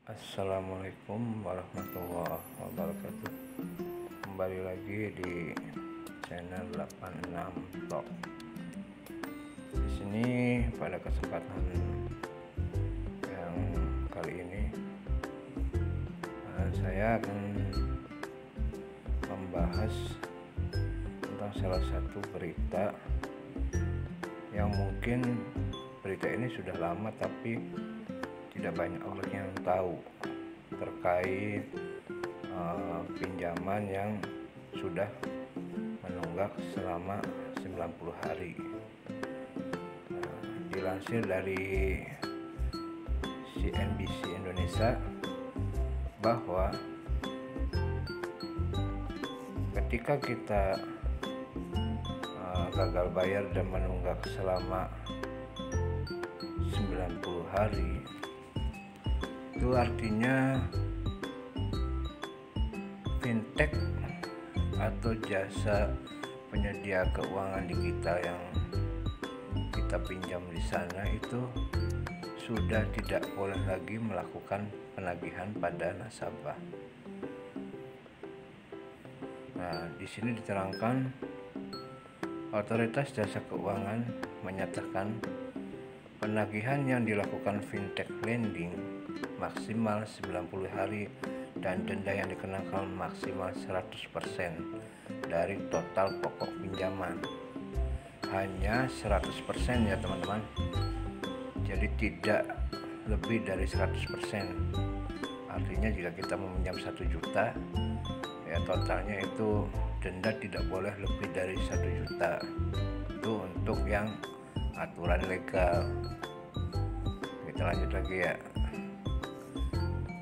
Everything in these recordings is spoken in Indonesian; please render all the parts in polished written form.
Assalamualaikum warahmatullahi wabarakatuh. Kembali lagi di channel 86 Talk. Di sini pada kesempatan yang kali ini saya akan membahas tentang salah satu berita yang mungkin berita ini sudah lama tapi tidak banyak orang yang tahu terkait pinjaman yang sudah menunggak selama 90 hari. Dilansir dari CNBC Indonesia bahwa ketika kita gagal bayar dan menunggak selama 90 hari, itu artinya fintech atau jasa penyedia keuangan digital yang kita pinjam di sana itu sudah tidak boleh lagi melakukan penagihan pada nasabah. Nah, di sini diterangkan Otoritas Jasa Keuangan menyatakan penagihan yang dilakukan fintech lending maksimal 90 hari dan denda yang dikenakan maksimal 100% dari total pokok pinjaman. Hanya 100% ya teman-teman. Jadi tidak lebih dari 100%. Artinya jika kita meminjam 1 juta, ya totalnya itu denda tidak boleh lebih dari 1 juta. Itu untuk yang aturan legal. Kita lanjut lagi ya.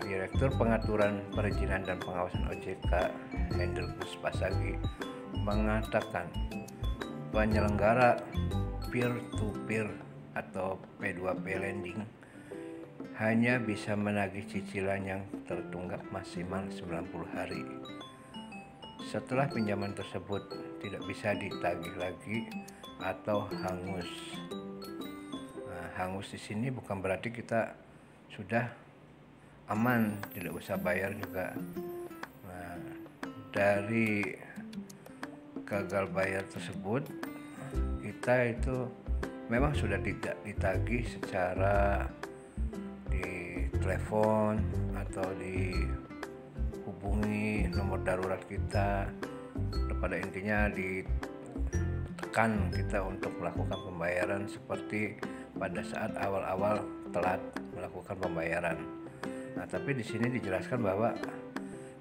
Direktur Pengaturan Perizinan dan Pengawasan OJK Hendrikus Pasagi mengatakan penyelenggara peer-to-peer atau P2P lending hanya bisa menagih cicilan yang tertunggak maksimal 90 hari. Setelah pinjaman tersebut tidak bisa ditagih lagi atau hangus. Nah, hangus di sini bukan berarti kita sudah aman, tidak usah bayar juga. Nah, dari gagal bayar tersebut, kita itu memang sudah tidak ditagih secara di telepon atau dihubungi nomor darurat kita. Pada intinya ditekan kita untuk melakukan pembayaran seperti pada saat awal-awal telat melakukan pembayaran. Nah, tapi di sini dijelaskan bahwa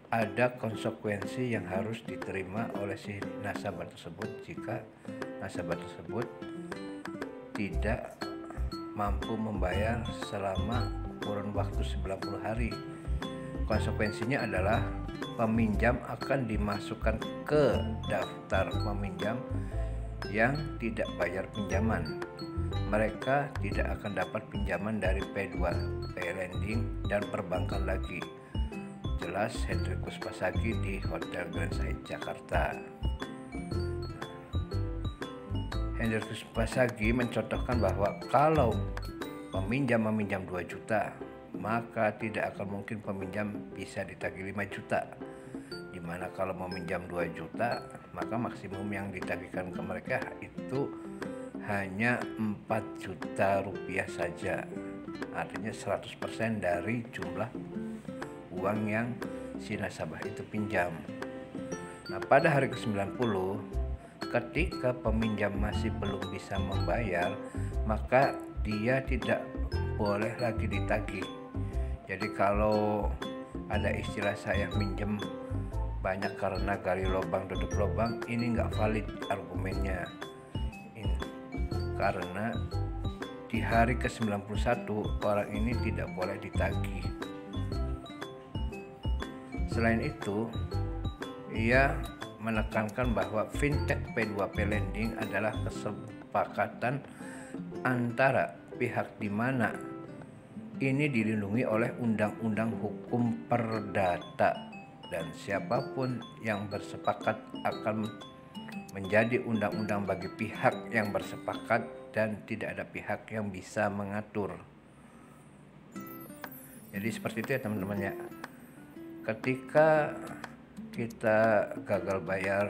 ada konsekuensi yang harus diterima oleh si nasabah tersebut jika nasabah tersebut tidak mampu membayar selama kurun waktu 90 hari. Konsekuensinya adalah peminjam akan dimasukkan ke daftar peminjam yang tidak bayar pinjaman. Mereka tidak akan dapat pinjaman dari P2P lending dan perbankan lagi. Jelas Hendrikus Pasagi di Hotel Grand Hyatt Jakarta. Hendrikus Pasagi mencontohkan bahwa kalau peminjam meminjam 2 juta, maka tidak akan mungkin peminjam bisa ditagih 5 juta. Dimana kalau meminjam 2 juta, maka maksimum yang ditagihkan ke mereka itu hanya 4 juta rupiah saja. Artinya 100% dari jumlah uang yang si nasabah itu pinjam. Nah, pada hari ke-90, ketika peminjam masih belum bisa membayar, maka dia tidak boleh lagi ditagih. Jadi kalau ada istilah saya minjem banyak karena gali lubang tutup lubang, ini nggak valid argumennya. Karena di hari ke-91 orang ini tidak boleh ditagih. Selain itu, ia menekankan bahwa fintech P2P lending adalah kesepakatan antara pihak di mana ini dilindungi oleh Undang-Undang Hukum Perdata, dan siapapun yang bersepakat akan menjadi undang-undang bagi pihak yang bersepakat dan tidak ada pihak yang bisa mengatur. Jadi seperti itu ya teman-teman ya. Ketika kita gagal bayar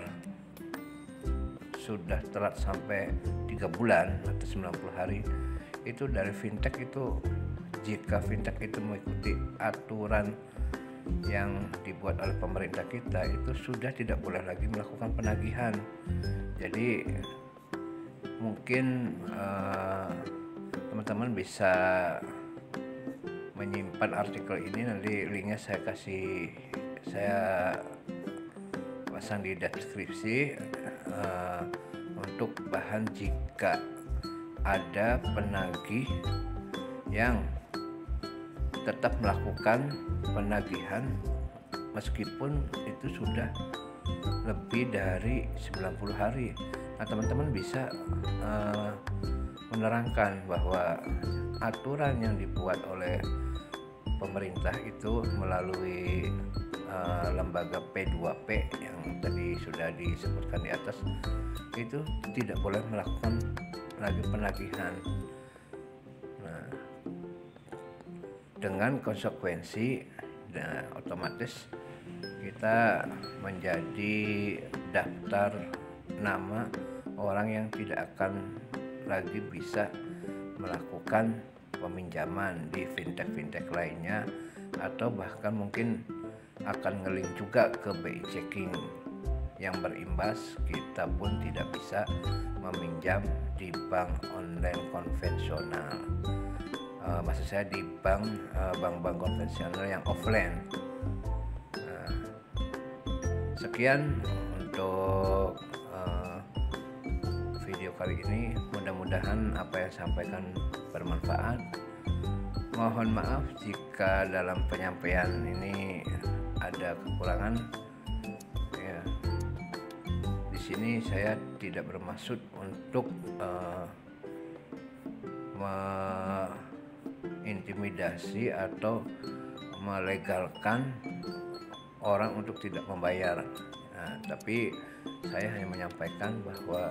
sudah telat sampai 3 bulan atau 90 hari, itu dari fintech itu, jika fintech itu mengikuti aturan yang dibuat oleh pemerintah kita, itu sudah tidak boleh lagi melakukan penagihan. Jadi mungkin teman-teman bisa menyimpan artikel ini, nanti linknya saya pasang di deskripsi untuk bahan jika ada penagih yang tetap melakukan penagihan meskipun itu sudah lebih dari 90 hari. Nah, teman-teman bisa menerangkan bahwa aturan yang dibuat oleh pemerintah itu melalui lembaga P2P yang tadi sudah disebutkan di atas, itu tidak boleh melakukan lagi penagihan. Nah, dengan konsekuensi otomatis kita menjadi daftar nama orang yang tidak akan lagi bisa melakukan peminjaman di fintech lainnya, atau bahkan mungkin akan ngelink juga ke BI Checking, yang berimbas kita pun tidak bisa meminjam di bank online konvensional. Maksud saya di bank-bank konvensional yang offline. Nah, sekian untuk video kali ini. Mudah-mudahan apa yang saya sampaikan bermanfaat. Mohon maaf jika dalam penyampaian ini ada kekurangan. Ya, di sini saya tidak bermaksud untuk intimidasi atau melegalkan orang untuk tidak membayar. Nah, tapi saya hanya menyampaikan bahwa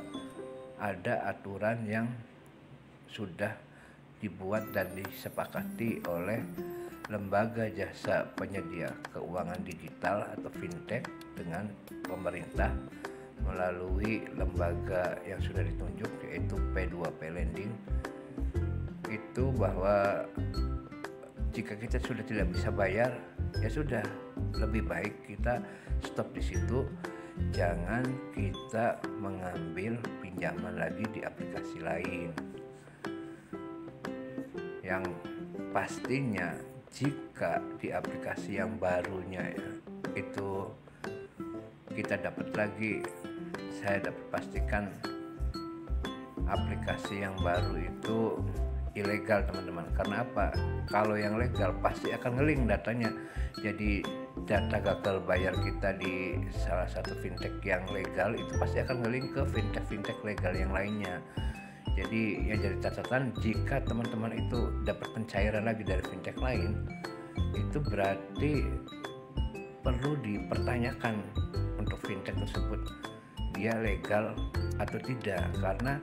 ada aturan yang sudah dibuat dan disepakati oleh lembaga jasa penyedia keuangan digital atau fintech dengan pemerintah melalui lembaga yang sudah ditunjuk, yaitu P2P Lending. Itu bahwa jika kita sudah tidak bisa bayar, ya sudah, lebih baik kita stop di situ. Jangan kita mengambil pinjaman lagi di aplikasi lain. Yang pastinya jika di aplikasi yang barunya itu kita dapat lagi, saya dapat pastikan aplikasi yang baru itu ilegal, teman-teman. Karena apa? Kalau yang legal pasti akan ngelink datanya. Jadi data gagal bayar kita di salah satu fintech yang legal itu pasti akan ngelink ke fintech legal yang lainnya. Jadi ya, jadi catatan, jika teman-teman itu dapat pencairan lagi dari fintech lain, itu berarti perlu dipertanyakan untuk fintech tersebut, dia legal atau tidak. Karena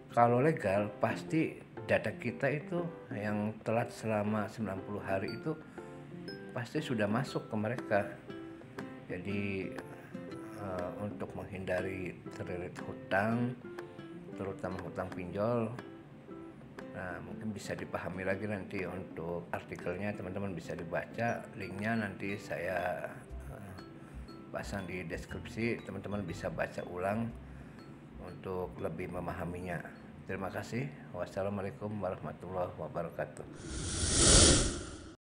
kalau legal pasti data kita itu yang telat selama 90 hari itu pasti sudah masuk ke mereka. Jadi untuk menghindari terlilit hutang, terutama hutang pinjol, nah mungkin bisa dipahami lagi nanti untuk artikelnya, teman-teman bisa dibaca, linknya nanti saya pasang di deskripsi, teman-teman bisa baca ulang untuk lebih memahaminya. Terima kasih. Wassalamualaikum warahmatullahi wabarakatuh.